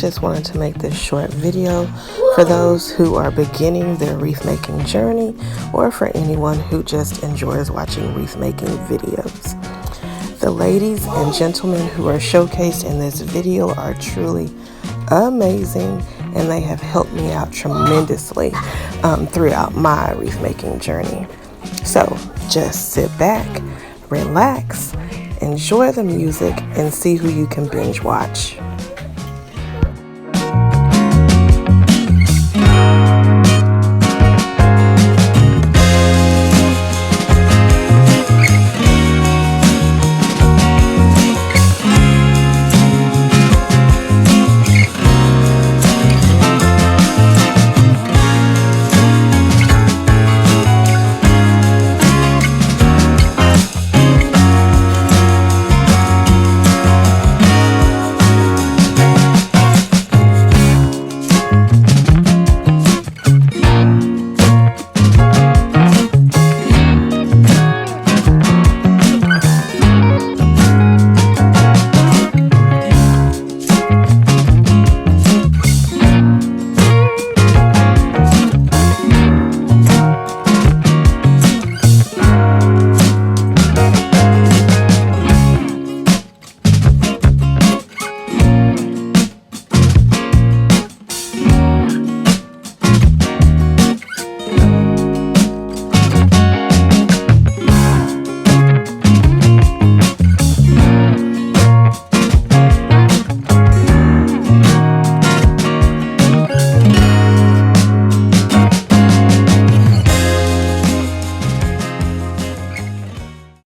just wanted to make this short video for those who are beginning their wreath making journey, or for anyone who just enjoys watching wreath making videos. The ladies and gentlemen who are showcased in this video are truly amazing, and they have helped me out tremendously throughout my wreath making journey. So just sit back, relax, enjoy the music, and see who you can binge watch.